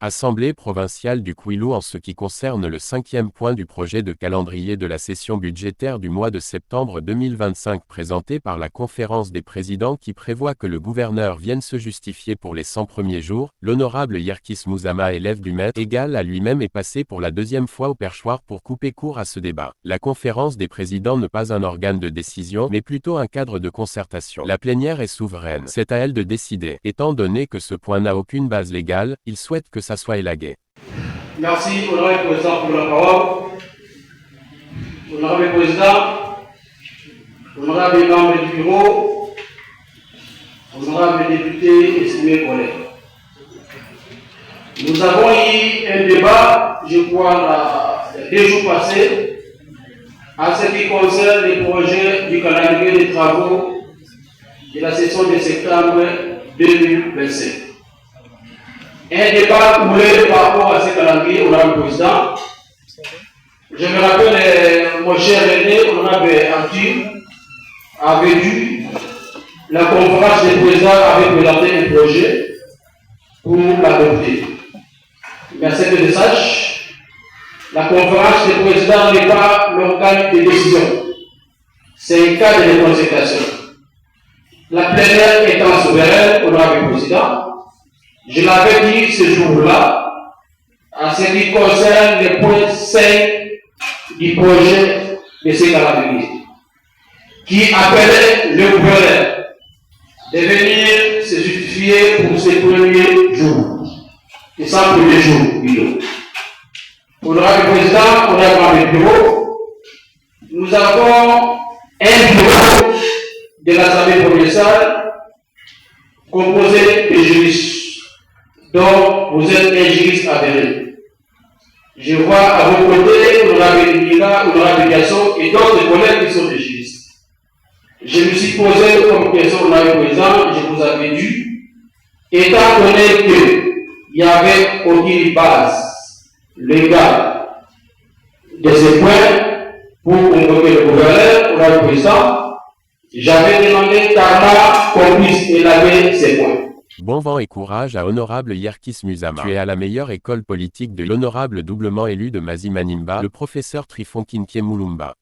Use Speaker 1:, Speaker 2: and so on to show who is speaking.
Speaker 1: Assemblée provinciale du Kwilu en ce qui concerne le 5e point du projet de calendrier de la session budgétaire du mois de septembre 2025 présenté par la conférence des présidents qui prévoit que le gouverneur vienne se justifier pour les 100 premiers jours, l'honorable Yerkis Mouzama, élève du maître égal à lui-même, est passé pour la deuxième fois au perchoir pour couper court à ce débat. La conférence des présidents n'est pas un organe de décision, mais plutôt un cadre de concertation. La plénière est souveraine. C'est à elle de décider. Étant donné que ce point n'a aucune base légale, il souhaite que ça soit élagué.
Speaker 2: Merci, honorable président, pour la parole. Honorable président, honorable membre du bureau, honorable député, estimés collègues. Nous avons eu un débat, je crois, les 2 jours passés, en ce qui concerne les projets du calendrier des travaux de la session de septembre 2025. Un débat ouvert par rapport à ce calendrier, honorable président. Je me rappelle, mon cher aîné, honorable Arthur, avait dû, la conférence des présidents avait présenté un projet pour l'adopter. Mais à ce que je sache, la conférence des présidents n'est pas l'organe de décision. C'est un cadre de concertation. La plénière étant souveraine, honorable président, je l'avais dit ce jour-là, en ce qui concerne le point 5 du projet de ce calendrier, qui appelait le gouverneur de venir se justifier pour ces premiers jours, les 100 premiers jours, plutôt. Honorable président, honorable bureau, nous avons un bureau de l'Assemblée provinciale composé de juristes, dont vous êtes un juriste avéré. Je vois à vos côtés, honorable Lila, honorable Gasson et d'autres collègues qui sont des juristes. Je me suis posé comme question, honorable président, je vous avais dit, étant donné qu'il n'y avait aucune base légale de ces points pour convoquer le gouverneur, honorable président, j'avais demandé carrément qu'on puisse élaguer ces points.
Speaker 1: Bon vent et courage à honorable Yerkis Mouzama. Tu es à la meilleure école politique de l'honorable doublement élu de Mazi Manimba, le professeur Trifon Kinkie Moulumba.